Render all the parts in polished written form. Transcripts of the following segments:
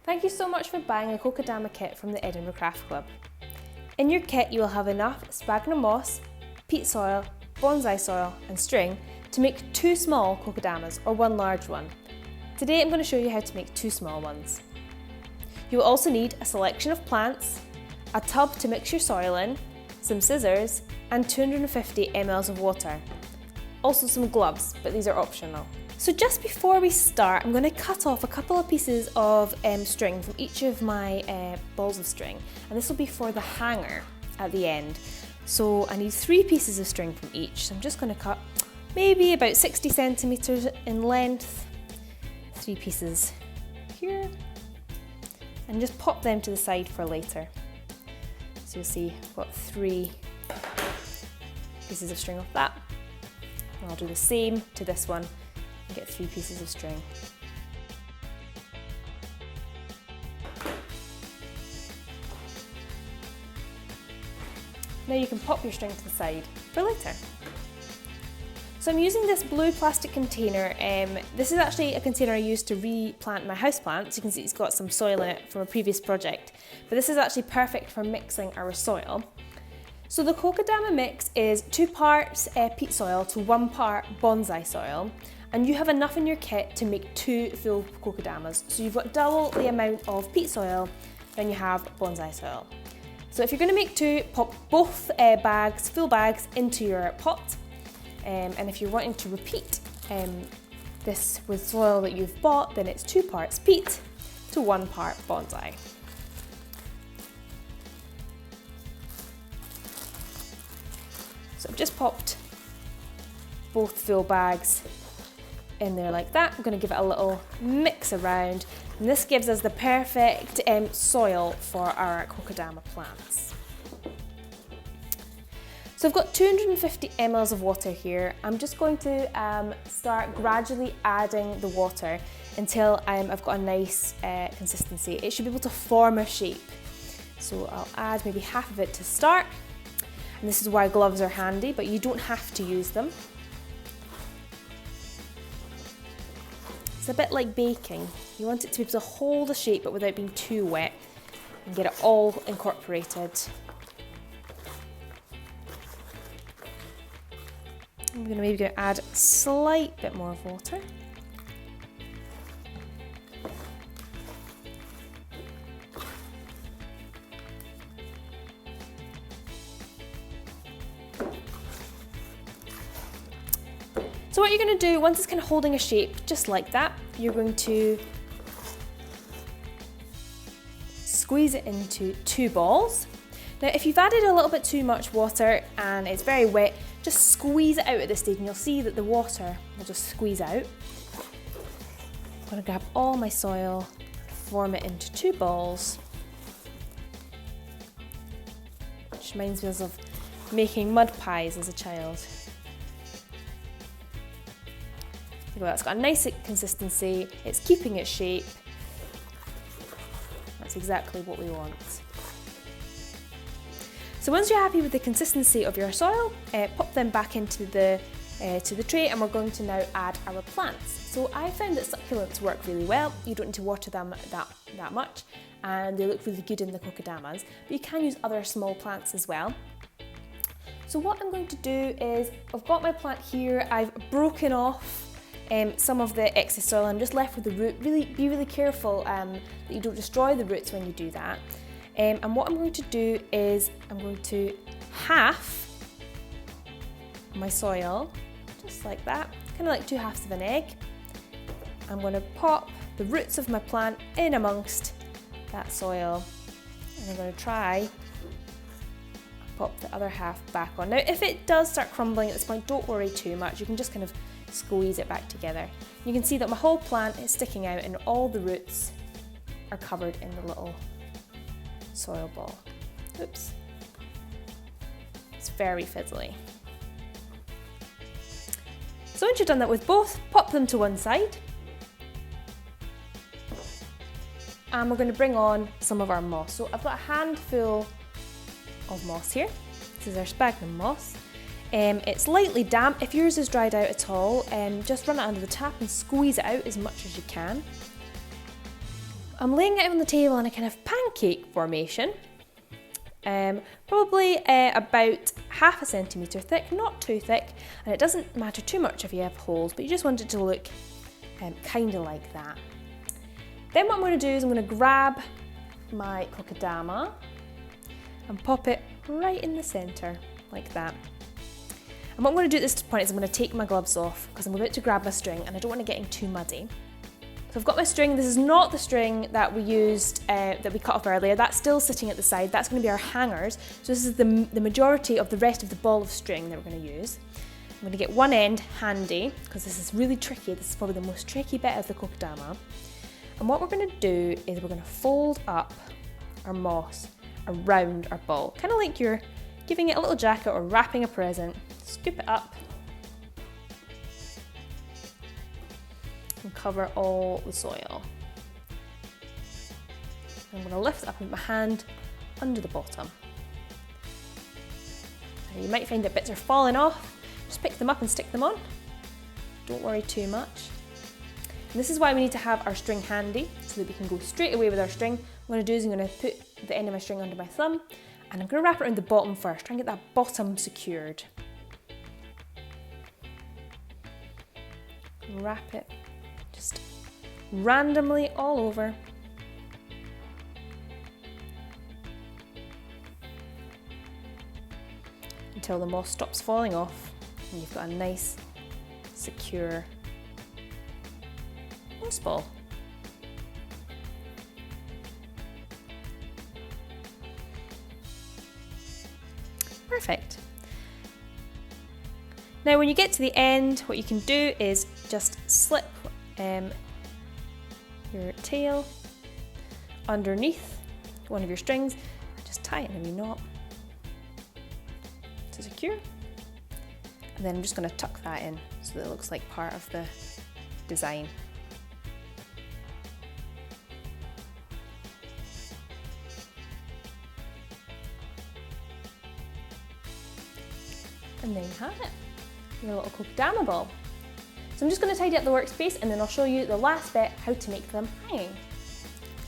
Thank you so much for buying a Kokedama kit from the Edinburgh Craft Club. In your kit you will have enough sphagnum moss, peat soil, bonsai soil and string to make 2 small kokedamas or 1 large one. Today I'm going to show you how to make 2 small ones. You will also need a selection of plants, a tub to mix your soil in, some scissors and 250 ml of water. Also some gloves, but these are optional. So just before we start, I'm going to cut off a couple of pieces of string from each of my balls of string, and this will be for the hanger at the end. So I need 3 pieces of string from each, so I'm just going to cut maybe about 60 centimetres in length, 3 pieces here, and just pop them to the side for later. So you'll see I've got 3 pieces of string off that, and I'll do the same to this one. Get 3 pieces of string. Now you can pop your string to the side for later. So I'm using this blue plastic container. This is actually a container I used to replant my houseplants. You can see it's got some soil in it from a previous project, but this is actually perfect for mixing our soil. So the Kokedama mix is 2 parts peat soil to 1 part bonsai soil. And you have enough in your kit to make 2 full kokedamas. So you've got double the amount of peat soil than you have bonsai soil. So if you're going to make 2, pop both full bags into your pot. And if you're wanting to repeat this with soil that you've bought, then it's 2 parts peat to 1 part bonsai. So I've just popped both full bags in there like that. I'm going to give it a little mix around, and this gives us the perfect soil for our Kokedama plants. So I've got 250 ml of water here. I'm just going to start gradually adding the water until I've got a nice consistency. It should be able to form a shape. So I'll add maybe half of it to start, and this is why gloves are handy, but you don't have to use them. It's a bit like baking. You want it to be able to hold a shape but without being too wet and get it all incorporated. I'm maybe going to add a slight bit more of water. So what you're going to do, once it's kind of holding a shape just like that, you're going to squeeze it into 2 balls. Now if you've added a little bit too much water and it's very wet, just squeeze it out at this stage and you'll see that the water will just squeeze out. I'm going to grab all my soil, form it into 2 balls, which reminds me of making mud pies as a child. Well, it's got a nice consistency, it's keeping its shape. That's exactly what we want. So once you're happy with the consistency of your soil, pop them back into the tray, and we're going to now add our plants. So I found that succulents work really well. You don't need to water them that much, and they look really good in the kokedamas, but you can use other small plants as well. So what I'm going to do is, I've got my plant here, I've broken off some of the excess soil. I'm just left with the root. Be really careful that you don't destroy the roots when you do that. And what I'm going to do is I'm going to half my soil, just like that, kind of like 2 halves of an egg. I'm going to pop the roots of my plant in amongst that soil, and I'm going to try pop the other half back on. Now if it does start crumbling at this point, don't worry too much. You can just kind of squeeze it back together. You can see that my whole plant is sticking out and all the roots are covered in the little soil ball. Oops. It's very fiddly. So once you've done that with both, pop them to one side. And we're going to bring on some of our moss. So I've got a handful of moss here. This is our sphagnum moss. It's lightly damp. If yours is dried out at all, just run it under the tap and squeeze it out as much as you can. I'm laying it on the table in a kind of pancake formation, probably about half a centimetre thick, not too thick, and it doesn't matter too much if you have holes, but you just want it to look kind of like that. Then what I'm going to do is I'm going to grab my kokedama and pop it right in the centre, like that. And what I'm going to do at this point is I'm going to take my gloves off because I'm about to grab my string and I don't want it getting too muddy. So I've got my string. This is not the string that we used, that we cut off earlier. That's still sitting at the side. That's going to be our hangers. So this is the majority of the rest of the ball of string that we're going to use. I'm going to get one end handy because this is really tricky. This is probably the most tricky bit of the kokedama. And what we're going to do is we're going to fold up our moss around our ball, kind of like you're giving it a little jacket or wrapping a present. Scoop it up and cover all the soil. I'm going to lift it up with my hand under the bottom. Now you might find that bits are falling off. Just pick them up and stick them on. Don't worry too much. And this is why we need to have our string handy so that we can go straight away with our string. What I'm going to do is I'm going to put the end of my string under my thumb and I'm going to wrap it around the bottom first. Try and get that bottom secured. Wrap it just randomly all over. Until the moss stops falling off and you've got a nice, secure moss ball. Perfect. Now when you get to the end, what you can do is just slip your tail underneath one of your strings and just tie it in a wee knot to secure. And then I'm just going to tuck that in so that it looks like part of the design. And there you have it, your little kokedama ball. So I'm just going to tidy up the workspace and then I'll show you the last bit, how to make them hanging.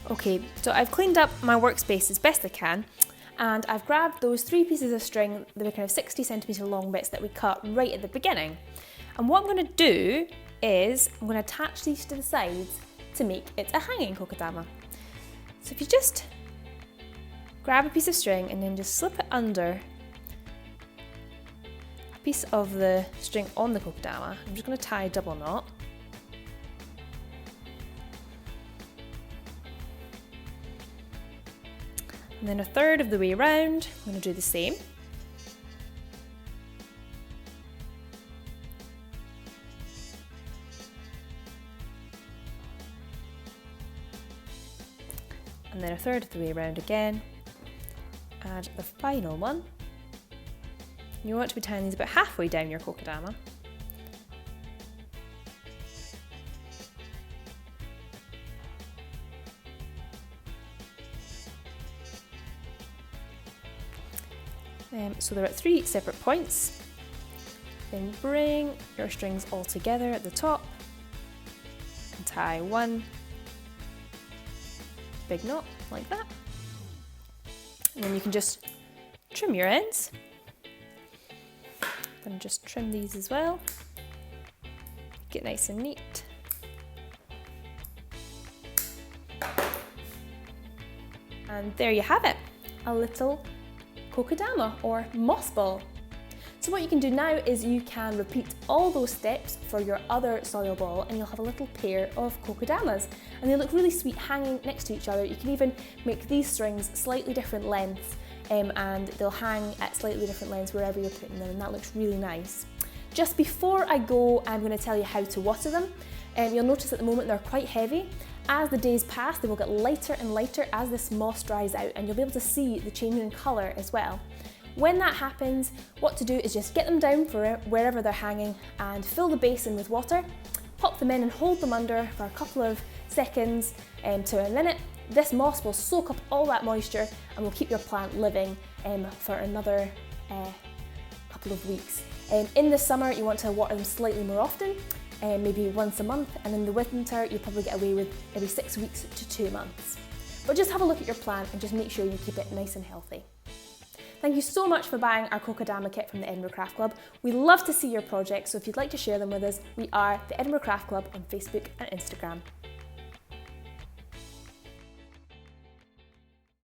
Okay, so I've cleaned up my workspace as best I can and I've grabbed those 3 pieces of string, they were kind of 60 centimetre long bits that we cut right at the beginning. And what I'm going to do is I'm going to attach these to the sides to make it a hanging kokedama. So if you just grab a piece of string and then just slip it under piece of the string on the kokedama. I'm just going to tie a double knot. And then a third of the way around, I'm going to do the same. And then a third of the way around again. Add the final one. You want to be tying these about halfway down your kokedama. So they're at 3 separate points. Then bring your strings all together at the top and tie one big knot like that. And then you can just trim your ends. Then just trim these as well. Get nice and neat. And there you have it, a little kokedama or moss ball. So what you can do now is you can repeat all those steps for your other soil ball and you'll have a little pair of kokedamas. And they look really sweet hanging next to each other. You can even make these strings slightly different lengths and they'll hang at slightly different lengths wherever you're putting them, and that looks really nice. Just before I go, I'm going to tell you how to water them. You'll notice at the moment they're quite heavy. As the days pass, they will get lighter and lighter as this moss dries out, and you'll be able to see the change in colour as well. When that happens, what to do is just get them down for wherever they're hanging and fill the basin with water, pop them in and hold them under for a couple of seconds to a minute. This moss will soak up all that moisture and will keep your plant living for another couple of weeks. In the summer, you want to water them slightly more often. maybe once a month, and in the winter you'll probably get away with maybe 6 weeks to 2 months. But just have a look at your plant and just make sure you keep it nice and healthy. Thank you so much for buying our Kokedama kit from the Edinburgh Craft Club. We love to see your projects, so if you'd like to share them with us, we are the Edinburgh Craft Club on Facebook and Instagram.